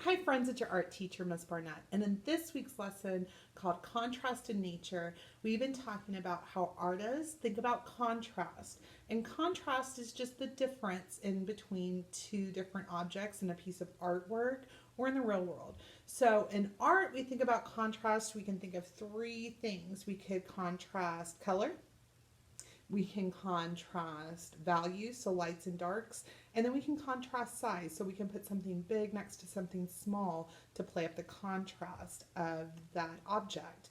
Hi friends, it's your art teacher, Miss Barnett. And in this week's lesson called Contrast in Nature, we've been talking about how artists think about contrast. And contrast is just the difference in between two different objects in a piece of artwork or in the real world. So in art, we think about contrast, we can think of three things. We could contrast color, we can contrast values, so lights and darks, and then we can contrast size, so we can put something big next to something small to play up the contrast of that object.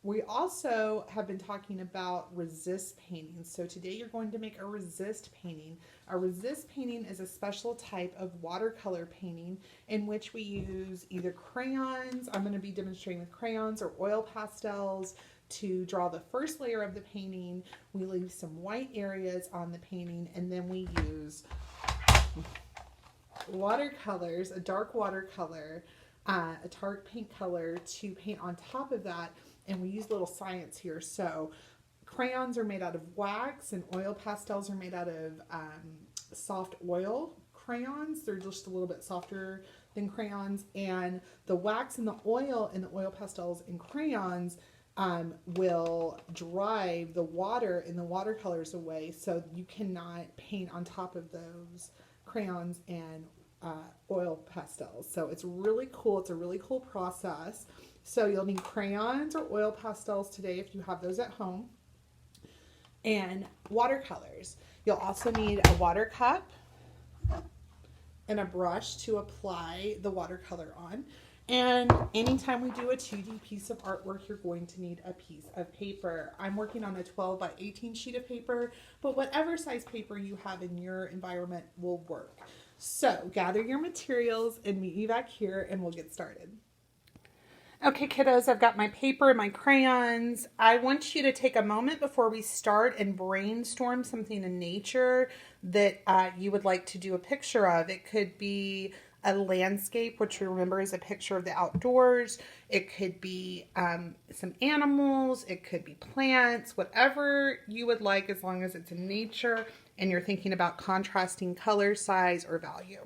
We also have been talking about resist painting. So today you're going to make a resist painting. A resist painting is a special type of watercolor painting in which we use either crayons, I'm going to be demonstrating with crayons, or oil pastels to draw the first layer of the painting. We leave some white areas on the painting, and then we use watercolors, a dark watercolor, a dark pink color to paint on top of that. And we use a little science here. So crayons are made out of wax, and oil pastels are made out of soft oil crayons. They're just a little bit softer than crayons. And the wax and the oil in the oil pastels and crayons will drive the water in the watercolors away, so you cannot paint on top of those crayons and oil pastels. So it's really cool. It's a really cool process. So you'll need crayons or oil pastels today if you have those at home, and watercolors. You'll also need a water cup and a brush to apply the watercolor on. And anytime we do a 2D piece of artwork, you're going to need a piece of paper. I'm working on a 12 by 18 sheet of paper, but whatever size paper you have in your environment will work. So gather your materials and meet me back here and we'll get started. Okay, kiddos, I've got my paper and my crayons. I want you to take a moment before we start and brainstorm something in nature that you would like to do a picture of. It could be a landscape, which remember is a picture of the outdoors. It could be some animals. It could be plants, whatever you would like, as long as it's in nature and you're thinking about contrasting color, size, or value.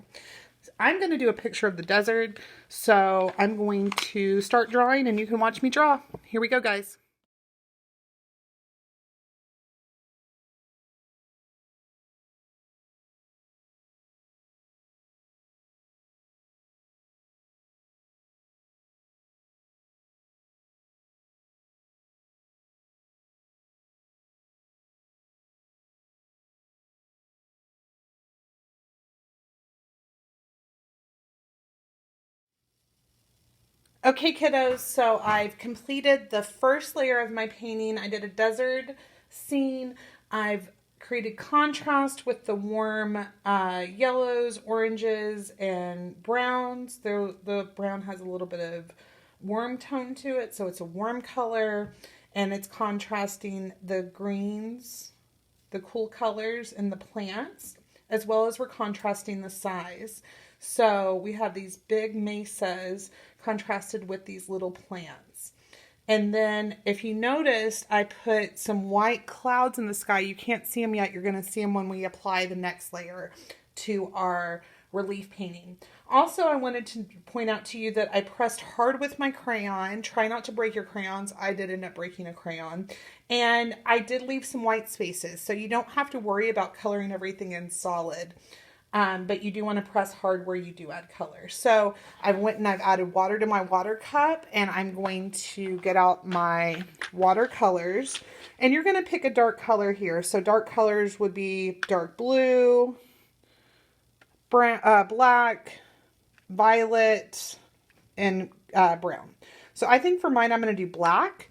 I'm going to do a picture of the desert, so I'm going to start drawing and you can watch me draw. Here we go, guys. Okay, kiddos, so I've completed the first layer of my painting. I did a desert scene. I've created contrast with the warm yellows, oranges, and browns. The brown has a little bit of warm tone to it, so it's a warm color, and it's contrasting the greens, the cool colors in the plants, as well as we're contrasting the size. So we have these big mesas contrasted with these little plants. And then if you noticed, I put some white clouds in the sky. You can't see them yet. You're going to see them when we apply the next layer to our relief painting. Also, I wanted to point out to you that I pressed hard with my crayon. Try not to break your crayons. I did end up breaking a crayon. And I did leave some white spaces, so you don't have to worry about coloring everything in solid. But you do want to press hard where you do add color. So I went and I've added water to my water cup, and I'm going to get out my watercolors. And you're going to pick a dark color here. So dark colors would be dark blue, brown, black, violet, and brown. So I think for mine I'm going to do black,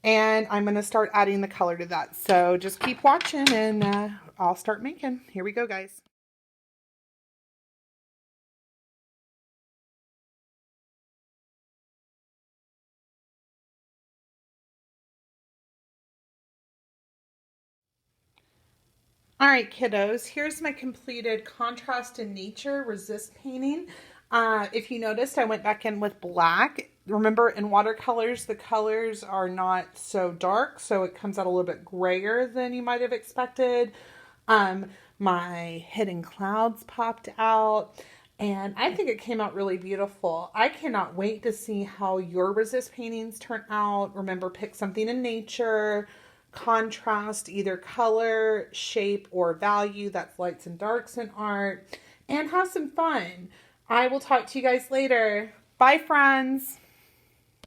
and I'm going to start adding the color to that. So just keep watching and I'll start making. Here we go, guys. All right, kiddos, here's my completed contrast in nature resist painting. If you noticed, I went back in with black. Remember, in watercolors, the colors are not so dark, so it comes out a little bit grayer than you might have expected. My hidden clouds popped out. And I think it came out really beautiful. I cannot wait to see how your resist paintings turn out. Remember, pick something in nature, contrast either color, shape, or value. That's lights and darks in art. And have some fun. I will talk to you guys later. Bye, friends.